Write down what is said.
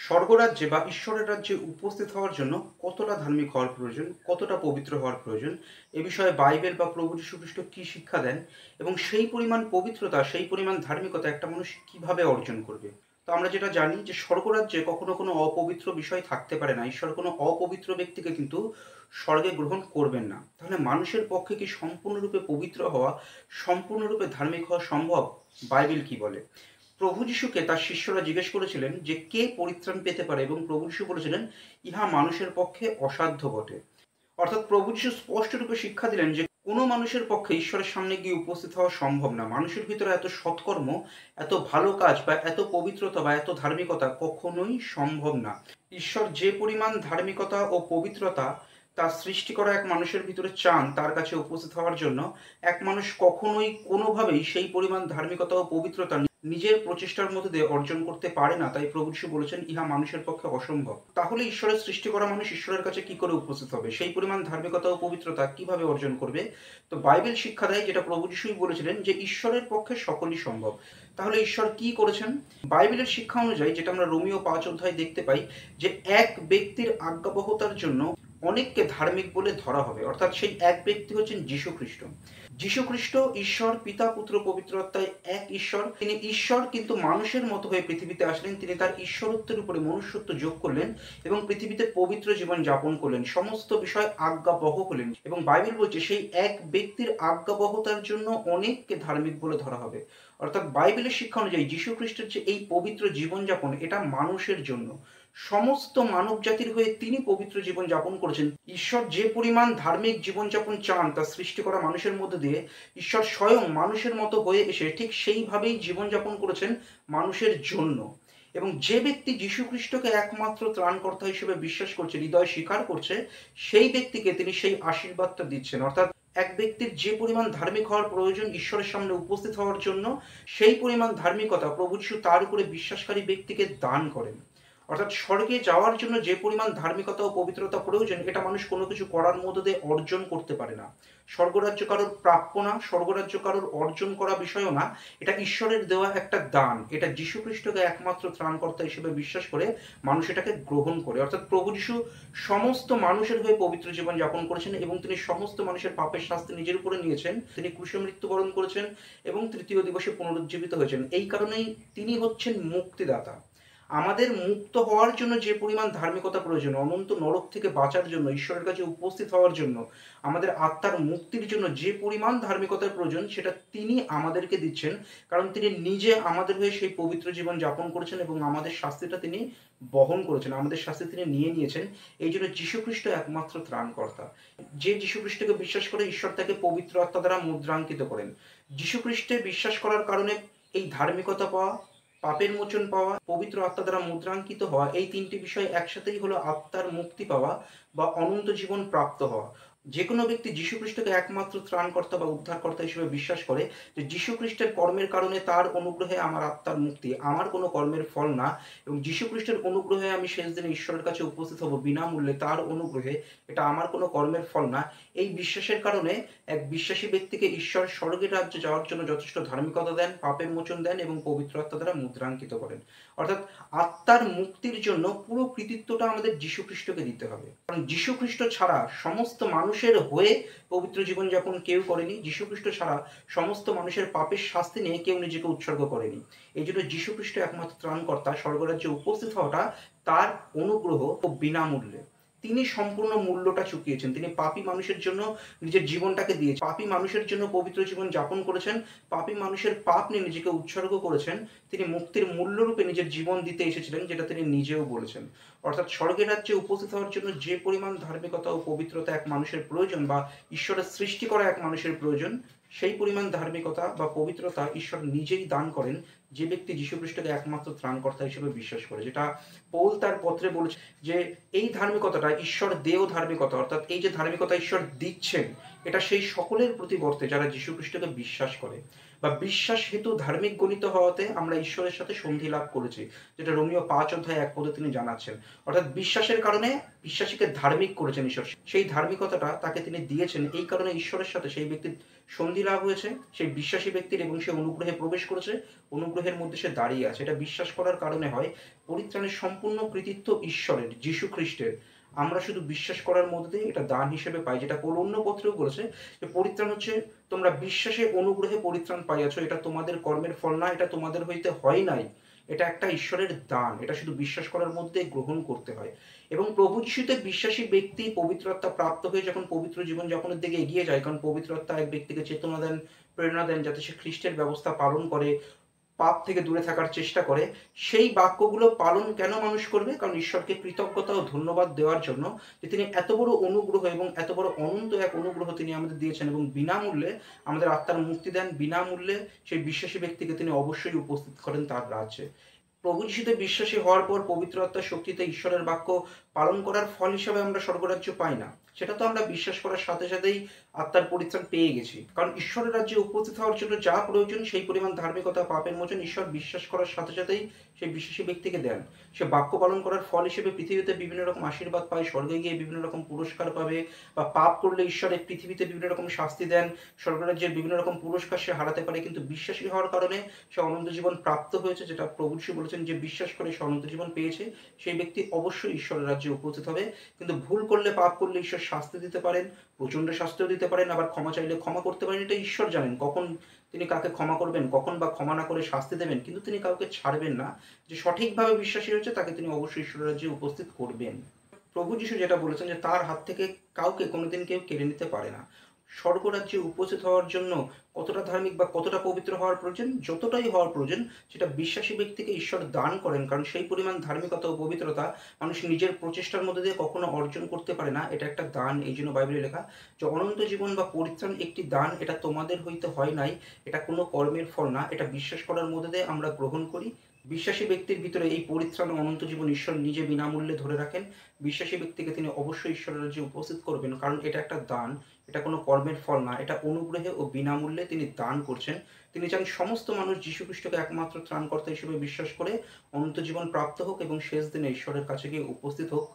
স্বর্গরাজ্যে বা ঈশ্বরের রাজ্যে উপস্থিত হওয়ার জন্য কতটা ধার্মিক হওয়ার প্রয়োজন, কতটা পবিত্র হওয়ার প্রয়োজন, এ বিষয়ে বাইবেল বা প্রভু যীশু খ্রিস্ট কী শিক্ষা দেন এবং সেই পরিমাণ পবিত্রতা, সেই পরিমাণ ধার্মিকতা একটা মানুষ কিভাবে অর্জন করবে? তো আমরা যেটা জানি যে স্বর্গরাজ্যে কখনো কোনো অপবিত্র বিষয় থাকতে পারে না। ঈশ্বর কোনো অপবিত্র ব্যক্তিকে কিন্তু স্বর্গে গ্রহণ করবেন না। তাহলে মানুষের পক্ষে কি সম্পূর্ণরূপে পবিত্র হওয়া, সম্পূর্ণরূপে ধার্মিক হওয়া সম্ভব? বাইবেল কি বলে? প্রভু যীশুকে তার শিষ্যরা জিজ্ঞেস করেছিলেন যে কে পরিত্রাণ পেতে পারে, এবং প্রভু যীশু বলেছিলেন ইহা মানুষের পক্ষে অসাধ্য বটে। অর্থাৎ প্রভু যীশু স্পষ্টরূপে শিক্ষা দিলেন যে কোনো মানুষের পক্ষে ঈশ্বরের সামনে গিয়ে উপস্থিত হওয়া সম্ভব না। মানুষের ভিতরে এত সৎকর্ম, এত ভালো কাজ বা এত পবিত্রতা বা এত ধার্মিকতা কখনোই সম্ভব না। ঈশ্বর যে পরিমাণ ধার্মিকতা ও পবিত্রতা তার সৃষ্টি করা এক মানুষের ভিতরে চান তার কাছে উপস্থিত হওয়ার জন্য, এক মানুষ কখনোই কোনোভাবেই সেই পরিমাণ ধার্মিকতা ও পবিত্রতা নিজের প্রচেষ্টার মধ্যে দিয়ে অর্জন করতে পারে না। তাই প্রভু যীশু বলেছেন ইহা মানুষের পক্ষে অসম্ভব। তাহলে ঈশ্বরের সৃষ্টি করা মানুষ ঈশ্বরের কাছে কি করে উপস্থিত হবে? সেই পরিমাণ ধার্মিকতা ও পবিত্রতা কিভাবে অর্জন করবে? তো বাইবেল শিক্ষা দেয়, যেটা প্রভু যীশুই বলেছিলেন, যে ঈশ্বরের পক্ষে সকলই সম্ভব। তাহলে ঈশ্বর কি করেছেন? বাইবেলের শিক্ষা অনুযায়ী, যেটা আমরা রোমীয় 5 অধ্যায়ে দেখতে পাই, যে এক ব্যক্তির আজ্ঞাবহতার জন্য অনেককে ধার্মিক বলে ধরা হবে। অর্থাৎ সেই এক ব্যক্তি হচ্ছেন যীশু খ্রিস্ট। যীশু খ্রিস্ট ঈশ্বর পিতা, পুত্র, পবিত্র আত্মায় এক ঈশ্বর। তিনি ঈশ্বর, কিন্তু মানুষের মতো হয়ে পৃথিবীতে আসলেন। তিনি তার ঈশ্বরত্বের উপরে মনুষ্যত্ব যোগ করলেন এবং পৃথিবীতে পবিত্র জীবন যাপন করলেন, সমস্ত বিষয় আজ্ঞাবহ হলেন। এবং বাইবেল বলছে সেই এক ব্যক্তির আজ্ঞাবহতার জন্য অনেককে ধার্মিক বলে ধরা হবে। অর্থাৎ বাইবেলের শিক্ষা অনুযায়ী যীশু খ্রিস্টের যে এই পবিত্র জীবনযাপন, এটা মানুষের জন্য, সমস্ত মানব জাতির হয়ে তিনি পবিত্র জীবন যাপন করেছেন। ঈশ্বর যে পরিমাণ ধার্মিক জীবনযাপন চান তার সৃষ্টি করা মানুষের মধ্যে দিয়ে, ঈশ্বর স্বয়ং মানুষের মতো হয়ে এসে ঠিক সেইভাবেই জীবনযাপন করেছেন মানুষের জন্য। এবং যে ব্যক্তি যীশু খ্রিস্টকে একমাত্র ত্রাণকর্তা হিসেবে বিশ্বাস করছে, হৃদয়ে স্বীকার করছে, সেই ব্যক্তিকে তিনি সেই আশীর্বাদটা দিচ্ছেন। অর্থাৎ এক ব্যক্তির যে পরিমাণ ধার্মিক হওয়ার প্রয়োজন ঈশ্বরের সামনে উপস্থিত হওয়ার জন্য, সেই পরিমাণ ধার্মিকতা প্রভু যীশু তার উপরে বিশ্বাসকারী ব্যক্তিকে দান করেন। অর্থাৎ স্বর্গে যাওয়ার জন্য যে পরিমাণ ধার্মিকতা ও পবিত্রতা প্রয়োজন, এটা মানুষ কোনো কিছু করার মধ্যে দিয়ে অর্জন করতে পারে না। স্বর্গরাজ্য কারোর প্রাপ্য না, স্বর্গরাজ্য কারোর অর্জন করা বিষয়ও না। এটা ঈশ্বরের দেওয়া একটা দান। এটা যীশু খ্রিস্টকে একমাত্র ত্রাণকর্তা হিসেবে বিশ্বাস করে মানুষ এটাকে গ্রহণ করে। অর্থাৎ প্রভু যীশু সমস্ত মানুষের হয়ে পবিত্র জীবন যাপন করেছেন এবং তিনি সমস্ত মানুষের পাপের শাস্তি নিজের উপরে নিয়েছেন। তিনি ক্রুশে মৃত্যুবরণ করেছেন এবং তৃতীয় দিবসে পুনরুজ্জীবিত হয়েছেন। এই কারণেই তিনি হচ্ছেন মুক্তিদাতা। আমাদের মুক্ত হওয়ার জন্য যে পরিমাণ ধার্মিকতা প্রয়োজন, অনন্ত নরক থেকে বাঁচার জন্য, ঈশ্বরের কাছে উপস্থিত হওয়ার জন্য, আমাদের আত্মার মুক্তির জন্য যে পরিমাণ ধার্মিকতার প্রয়োজন, সেটা তিনি আমাদেরকে দিচ্ছেন। কারণ তিনি নিজে আমাদের হয়ে সেই পবিত্র জীবন যাপন করেছেন এবং আমাদের শাস্তিটা তিনি বহন করেছেন, আমাদের শাস্তি তিনি নিয়ে নিয়েছেন। এই জন্য যীশু খ্রিস্ট একমাত্র ত্রাণকর্তা। যে যীশু খ্রিস্টকে বিশ্বাস করে, ঈশ্বর তাকে পবিত্র আত্মা দ্বারা মুদ্রাঙ্কিত করেন। যীশু খ্রিস্টে বিশ্বাস করার কারণে এই ধার্মিকতা পাওয়া, পাপের মোচন পাওয়া, পবিত্র আত্মা দ্বারা মুদ্রাঙ্কিত হওয়া, এই তিনটি বিষয় একসাথেই হলো আত্মার মুক্তি পাওয়া বা অনন্ত জীবন প্রাপ্ত হওয়া। যে কোনো ব্যক্তি যীশু খ্রিস্টকে একমাত্র ত্রাণকর্তা বা উদ্ধারকর্তা হিসেবে বিশ্বাস করে, যে যীশু খ্রিস্টের কর্মের কারণে, তার অনুগ্রহে আমার আত্মার মুক্তি, আমার কোনো কর্মের ফল না, এবং যীশু খ্রিস্টের অনুগ্রহে আমি শেষ দিনে ঈশ্বরের কাছে উপস্থিত হব বিনামূল্যে, তার অনুগ্রহে, এটা আমার কোনো কর্মের ফল না। এই বিশ্বাসের কারণে এক বিশ্বাসী ব্যক্তিকে ঈশ্বর স্বর্গের রাজ্যে যাওয়ার জন্য যথেষ্ট ধার্মিকতা দেন, পাপের মোচন দেন এবং পবিত্র আত্মা দ্বারা মুদ্রাঙ্কিত করেন। অর্থাৎ আত্মার মুক্তির জন্য পুরো কৃতিত্বটা আমাদের যীশু খ্রিস্টকে দিতে হবে। কারণ যীশু খ্রিস্ট ছাড়া সমস্ত মানুষের হয়ে পবিত্র জীবনযাপন কেউ করেনি। যীশু খ্রিস্ট ছাড়া সমস্ত মানুষের পাপের শাস্তি নিয়ে কেউ নিজেকে উৎসর্গ করেনি। এই জন্য যীশু খ্রিস্ট একমাত্র ত্রাণকর্তা। স্বর্গরাজ্যে উপস্থিত হওয়াটা তার অনুগ্রহ ও বিনামূল্যে। তিনি সম্পূর্ণ মূল্যটা চুকিয়েছেন। তিনি পাপী মানুষের জন্য নিজের জীবনটাকে দিয়েছেন, পাপী মানুষের জন্য পবিত্র জীবন যাপন করেছেন, পাপী মানুষের পাপ নিয়ে নিজেকে উৎসর্গ করেছেন। তিনি মুক্তির মূল্যরূপে নিজের জীবন দিতে এসেছিলেন, যেটা তিনি নিজেও বলেছেন। অর্থাৎ স্বর্গের রাজ্যে উপস্থিত হওয়ার জন্য যে পরিমাণ ধার্মিকতা ও পবিত্রতা এক মানুষের প্রয়োজন, বা ঈশ্বরের সৃষ্টি করা এক মানুষের প্রয়োজন, সেই পরিমাণ ধার্মিকতা বা পবিত্রতা ঈশ্বর নিজেই দান করেন যে ব্যক্তি যীশু খ্রিস্টকে একমাত্র ত্রাণকর্তা হিসেবে বিশ্বাস করে। যেটা পৌল তার পত্রে বলেছে, যে এই ধার্মিকতাটা ঈশ্বর দেয় ধার্মিকতা। অর্থাৎ এই যে ধার্মিকতা ঈশ্বর দিচ্ছেন, এটা সেই সকলের প্রতি বর্তে যারা যীশু খ্রিস্টকে বিশ্বাস করে। বা বিশ্বাস হেতু ধার্মিক গণিত হওয়াতে আমরা ঈশ্বরের সাথে সন্ধি লাভ করেছি, যেটা রোমীয় 5 অধ্যায় 1 পদে তিনি জানাচ্ছেন। অর্থাৎ বিশ্বাসের কারণে বিশ্বাসীকে ধার্মিক করেছেন ঈশ্বর, সেই ধার্মিকতাটা তাকে তিনি দিয়েছেন, এই কারণে ঈশ্বরের সাথে সেই ব্যক্তির সন্ধি লাভ হয়েছে, সেই বিশ্বাসী ব্যক্তির, এবং সে অনুগ্রহে প্রবেশ করেছে, অনুগ্রহের মধ্যে সে দাঁড়িয়ে আছে। এটা বিশ্বাস করার কারণে হয়। পরিত্রাণের সম্পূর্ণ কৃতিত্ব ঈশ্বরের, যীশু খ্রিস্টের। আমরা শুধু বিশ্বাস করার মধ্যে দিয়ে এটা দান হিসেবে পাই, যেটা পৌল অন্য পত্রেও বলেছে যে পরিত্রাণ হচ্ছে তোমরা বিশ্বাসে অনুগ্রহে পরিত্রাণ পাইয়াছ, এটা তোমাদের কর্মের ফল না, এটা তোমাদের হইতে হয় নাই, এটা একটা ঈশ্বরের দান, এটা শুধু বিশ্বাস করার মধ্যে গ্রহণ করতে হয়। এবং প্রভু যিশুতে বিশ্বাসী ব্যক্তি পবিত্র আত্মা প্রাপ্ত হয়ে যখন পবিত্র জীবন যাপনের দিকে এগিয়ে যায়, কারণ পবিত্র আত্মা এক ব্যক্তিকে চেতনা দেন, প্রেরণা দেন, যাতে সে খ্রিস্টের ব্যবস্থা পালন করে, পাপ থেকে দূরে থাকার চেষ্টা করে। সেই বাক্যগুলো পালন কেন মানুষ করবে? কারণ ঈশ্বরকে কৃতজ্ঞতা ও ধন্যবাদ দেওয়ার জন্য, যে তিনি এত বড় অনুগ্রহ এবং এত বড় অনন্ত এক অনুগ্রহ তিনি আমাদের দিয়েছেন, এবং বিনামূল্যে আমাদের আত্মার মুক্তি দেন, বিনামূল্যে সেই বিশ্বাসী ব্যক্তিকে তিনি অবশ্যই উপস্থিত করেন তার রাজ্যে। প্রভু যিশুতে বিশ্বাসী হওয়ার পর পবিত্র আত্মার শক্তিতে ঈশ্বরের বাক্য পালন করার ফল হিসাবে আমরা স্বর্গরাজ্য পাই না, সেটা তো আমরা বিশ্বাস করার সাথে সাথেই আত্মার পরিত্রাণ পেয়ে গেছি। কারণ ঈশ্বরের রাজ্যে উপস্থিত হওয়ার জন্য যা প্রয়োজন সেই পরিমাণ ধার্মিকতা, পাপের মোচন ঈশ্বর বিশ্বাস করার সাথে সাথেই সেই বিশ্বাসী ব্যক্তিকে দেন। সে বাক্য পালন করার ফল হিসেবে পৃথিবীতে বিভিন্ন রকম আশীর্বাদ পায়, স্বর্গে গিয়ে বিভিন্ন রকম পুরস্কার পাবে, বা পাপ করলে ঈশ্বর এই পৃথিবীতে বিভিন্ন রকম শাস্তি দেন, স্বর্গরাজ্যের বিভিন্ন রকম পুরস্কার সে হারাতে পারে, কিন্তু বিশ্বাসী হওয়ার কারণে সে অনন্ত জীবন প্রাপ্ত হয়েছে, যেটা প্রভু যিশু বলেছেন যে বিশ্বাস করে সে অনন্ত জীবন পেয়েছে, সেই ব্যক্তি অবশ্যই ঈশ্বরের রাজ্যে উপস্থিত হবে। কিন্তু ভুল করলে, পাপ করলে ঈশ্বর শাস্তি দিতে পারেন, প্রচন্ড শাস্তিও দিতে পারেন, আবার ক্ষমা চাইলে ক্ষমা করতে পারেন। এটা ঈশ্বর জানেন কখন তিনি কাকে ক্ষমা করবেন, কখন বা ক্ষমা না করে শাস্তি দেবেন, কিন্তু তিনি কাউকে ছাড়বেন না। যে সঠিকভাবে বিশ্বাসী হয়েছে তাকে তিনি অবশ্যই ঈশ্বরের রাজ্যে উপস্থিত করবেন। প্রভু যিশু যেটা বলেছেন যে তার হাত থেকে কাউকে কোনোদিন কেউ কেড়ে নিতে পারে না। স্বর্গরাজ্যে উপস্থিত হওয়ার জন্য কতটা ধার্মিক বা কতটা পবিত্র হওয়ার প্রয়োজন? যতটাই হওয়ার প্রয়োজন, সেটা বিশ্বাসী ব্যক্তিকে ঈশ্বর দান করেন, কারণ সেই পরিমাণ ধার্মিকতা ও পবিত্রতা মানুষ নিজের প্রচেষ্টার মধ্যে দিয়ে কখনো অর্জন করতে পারে না। এটা একটা দান। এই জন্য বাইবেলে লেখা যে অনন্ত জীবন বা পরিত্রাণ একটি দান, এটা তোমাদের হইতে হয় নাই, এটা কোনো কর্মের ফল না, এটা বিশ্বাস করার মধ্যে দিয়ে আমরা গ্রহণ করি। বিশ্বাসী ব্যক্তির ভিতরে এই পরিত্রাণ ও অনন্ত জীবন ঈশ্বর নিজে বিনামূল্যে ধরে রাখেন। বিশ্বাসী ব্যক্তিকে তিনি অবশ্যই ঈশ্বরের রাজ্যে উপস্থিত করবেন, কারণ এটা একটা দান, এটা কোনো কর্মের ফল না, এটা অনুগ্রহে ও বিনামূল্যে তিনি দান করছেন। তিনি চান সমস্ত মানুষ যীশু খ্রিস্টকে একমাত্র ত্রাণকর্তা হিসেবে বিশ্বাস করে অনন্ত জীবন প্রাপ্ত হোক এবং শেষ দিনে ঈশ্বরের কাছে গিয়ে উপস্থিত হোক।